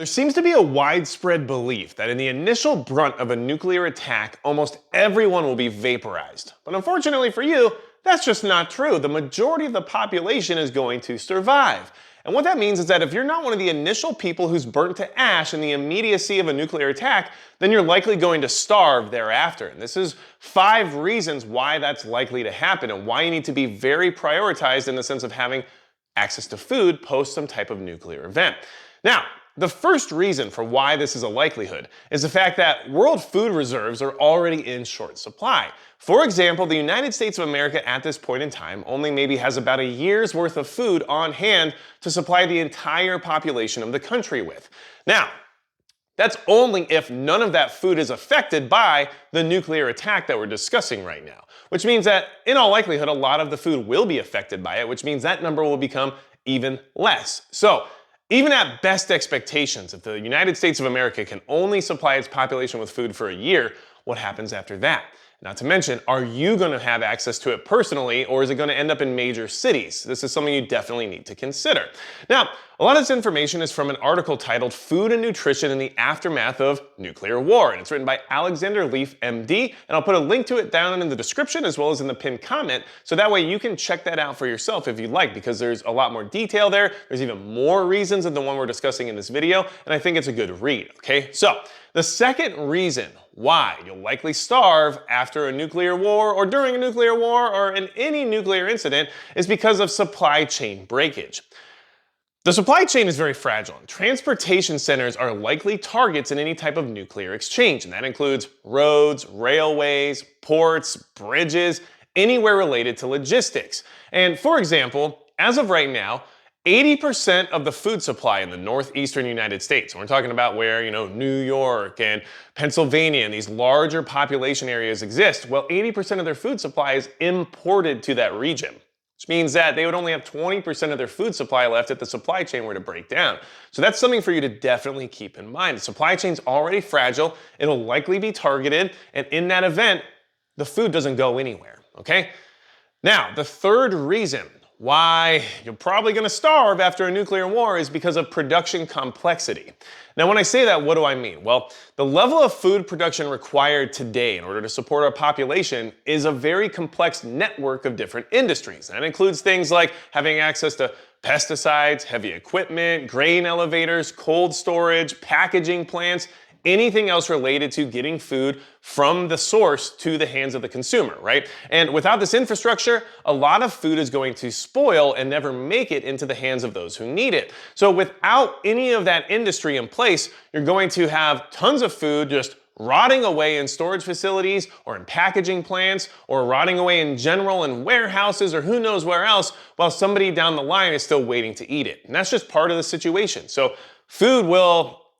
There seems to be a widespread belief that in the initial brunt of a nuclear attack, almost everyone will be vaporized. But unfortunately for you, that's just not true. The majority of the population is going to survive. And what that means is that if you're not one of the initial people who's burnt to ash in the immediacy of a nuclear attack, then you're likely going to starve thereafter. And this is 5 reasons why that's likely to happen and why you need to be very prioritized in the sense of having access to food post some type of nuclear event. Now, the first reason for why this is a likelihood is the fact that world food reserves are already in short supply. For example, the United States of America at this point in time only maybe has about a year's worth of food on hand to supply the entire population of the country with. Now, that's only if none of that food is affected by the nuclear attack that we're discussing right now, which means that in all likelihood, a lot of the food will be affected by it, which means that number will become even less. So, even at best expectations, if the United States of America can only supply its population with food for a year, what happens after that? Not to mention, are you going to have access to it personally, or is it going to end up in major cities? This is something you definitely need to consider. Now, a lot of this information is from an article titled Food and Nutrition in the Aftermath of Nuclear War, and it's written by Alexander Leaf, MD, and I'll put a link to it down in the description as well as in the pinned comment, so that way you can check that out for yourself if you'd like, because there's a lot more detail there. There's even more reasons than the one we're discussing in this video, and I think it's a good read, okay? So, the second reason why you'll likely starve after a nuclear war or during a nuclear war or in any nuclear incident is because of supply chain breakage. The supply chain is very fragile. Transportation centers are likely targets in any type of nuclear exchange, and that includes roads, railways, ports, bridges, anywhere related to logistics. And for example, as of right now, 80% of the food supply in the northeastern United States, and we're talking about where, New York and Pennsylvania and these larger population areas exist, well, 80% of their food supply is imported to that region, which means that they would only have 20% of their food supply left if the supply chain were to break down. So that's something for you to definitely keep in mind. The supply chain's already fragile, it'll likely be targeted, and in that event, the food doesn't go anywhere, okay? Now, the third reason why you're probably going to starve after a nuclear war is because of production complexity. Now, when I say that, what do I mean? Well, the level of food production required today in order to support our population is a very complex network of different industries. That includes things like having access to pesticides, heavy equipment, grain elevators, cold storage, packaging plants, anything else related to getting food from the source to the hands of the consumer, right? And without this infrastructure, a lot of food is going to spoil and never make it into the hands of those who need it. So without any of that industry in place, you're going to have tons of food just rotting away in storage facilities or in packaging plants or rotting away in general in warehouses or who knows where else while somebody down the line is still waiting to eat it. And that's just part of the situation. So food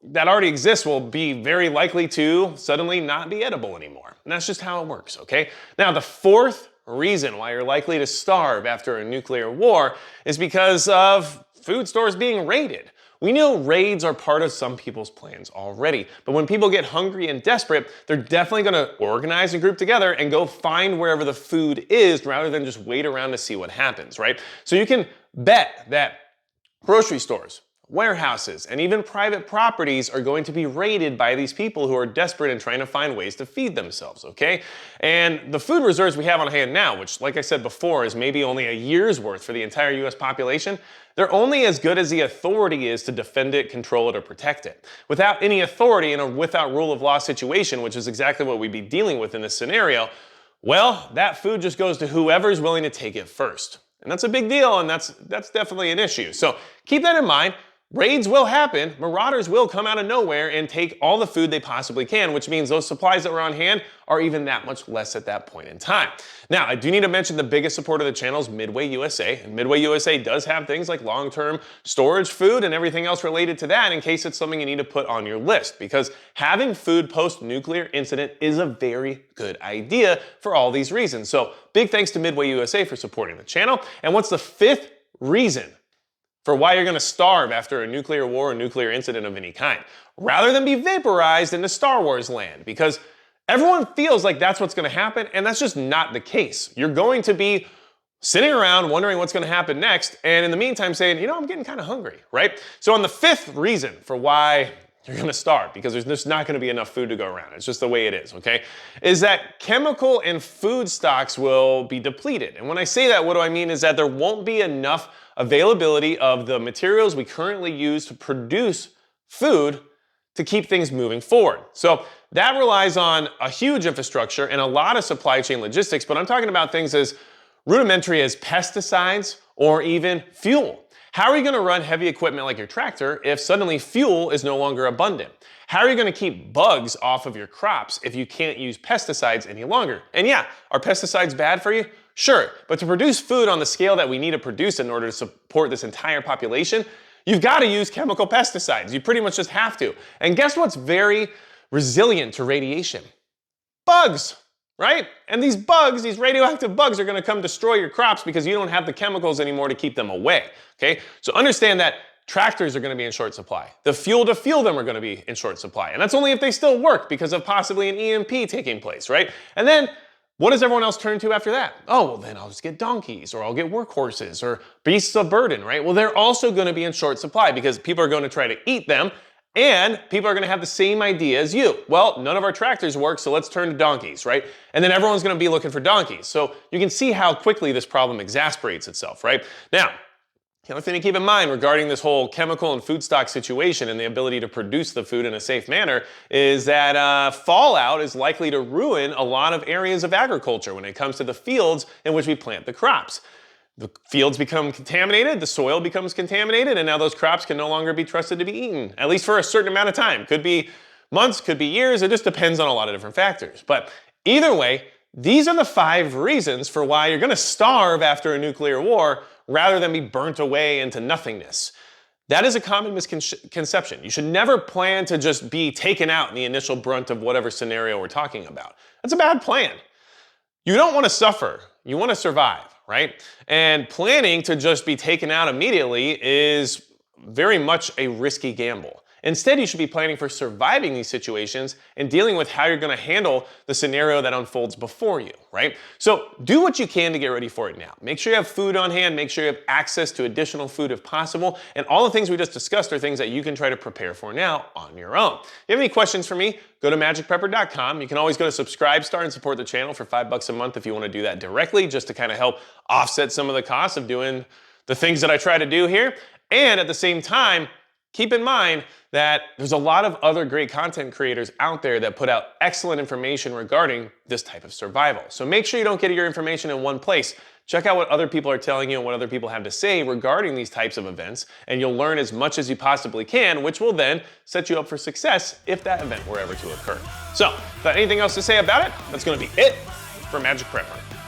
that already exists will be very likely to suddenly not be edible anymore. And that's just how it works, okay? Now, the fourth reason why you're likely to starve after a nuclear war is because of food stores being raided. We know raids are part of some people's plans already, but when people get hungry and desperate, they're definitely gonna organize and group together and go find wherever the food is rather than just wait around to see what happens, right? So you can bet that grocery stores, warehouses, and even private properties are going to be raided by these people who are desperate and trying to find ways to feed themselves, okay? And the food reserves we have on hand now, which, like I said before, is maybe only a year's worth for the entire US population, they're only as good as the authority is to defend it, control it, or protect it. Without any authority in a without rule of law situation, which is exactly what we'd be dealing with in this scenario, well, that food just goes to whoever's willing to take it first. And that's a big deal, and that's definitely an issue. So keep that in mind. Raids will happen, marauders will come out of nowhere and take all the food they possibly can, which means those supplies that were on hand are even that much less at that point in time. Now, I do need to mention the biggest supporter of the channel is Midway USA, and Midway USA does have things like long-term storage food and everything else related to that in case it's something you need to put on your list, because having food post-nuclear incident is a very good idea for all these reasons. So big thanks to Midway USA for supporting the channel. And what's the fifth reason for why you're going to starve after a nuclear war or nuclear incident of any kind, rather than be vaporized into Star Wars land? Because everyone feels like that's what's going to happen, and that's just not the case. You're going to be sitting around wondering what's going to happen next, and in the meantime saying, you know, I'm getting kind of hungry, right? So on the fifth reason for why you're going to starve, because there's just not going to be enough food to go around, it's just the way it is, okay, is that chemical and food stocks will be depleted. And when I say that, what do I mean is that there won't be enough availability of the materials we currently use to produce food to keep things moving forward. So that relies on a huge infrastructure and a lot of supply chain logistics, but I'm talking about things as rudimentary as pesticides or even fuel. How are you going to run heavy equipment like your tractor if suddenly fuel is no longer abundant? How are you going to keep bugs off of your crops if you can't use pesticides any longer? And yeah, are pesticides bad for you? Sure, but to produce food on the scale that we need to produce in order to support this entire population, you've got to use chemical pesticides. You pretty much just have to. And guess what's very resilient to radiation? Bugs. Right? And these bugs, these radioactive bugs, are going to come destroy your crops because you don't have the chemicals anymore to keep them away. Okay? So understand that tractors are going to be in short supply. The fuel to fuel them are going to be in short supply. And that's only if they still work because of possibly an EMP taking place, right? And then what does everyone else turn to after that? Oh, well, then I'll just get donkeys, or I'll get workhorses, or beasts of burden, right? Well, they're also going to be in short supply because people are going to try to eat them. And people are going to have the same idea as you. Well, none of our tractors work, so let's turn to donkeys, right? And then everyone's going to be looking for donkeys. So you can see how quickly this problem exasperates itself, right? Now, the other thing to keep in mind regarding this whole chemical and food stock situation and the ability to produce the food in a safe manner is that fallout is likely to ruin a lot of areas of agriculture when it comes to the fields in which we plant the crops. The fields become contaminated, the soil becomes contaminated, and now those crops can no longer be trusted to be eaten, at least for a certain amount of time. Could be months, could be years, it just depends on a lot of different factors. But either way, these are the 5 reasons for why you're gonna starve after a nuclear war rather than be burnt away into nothingness. That is a common misconception. You should never plan to just be taken out in the initial brunt of whatever scenario we're talking about. That's a bad plan. You don't want to suffer, you want to survive. Right? And planning to just be taken out immediately is very much a risky gamble. Instead, you should be planning for surviving these situations and dealing with how you're going to handle the scenario that unfolds before you, right? So do what you can to get ready for it now. Make sure you have food on hand, make sure you have access to additional food if possible, and all the things we just discussed are things that you can try to prepare for now on your own. If you have any questions for me, go to magicprepper.com. You can always go to Subscribestar and support the channel for $5 a month if you want to do that directly, just to kind of help offset some of the costs of doing the things that I try to do here. And at the same time, keep in mind that there's a lot of other great content creators out there that put out excellent information regarding this type of survival. So make sure you don't get your information in one place. Check out what other people are telling you and what other people have to say regarding these types of events, and you'll learn as much as you possibly can, which will then set you up for success if that event were ever to occur. So, without anything else to say about it, that's going to be it for Magic Prepper.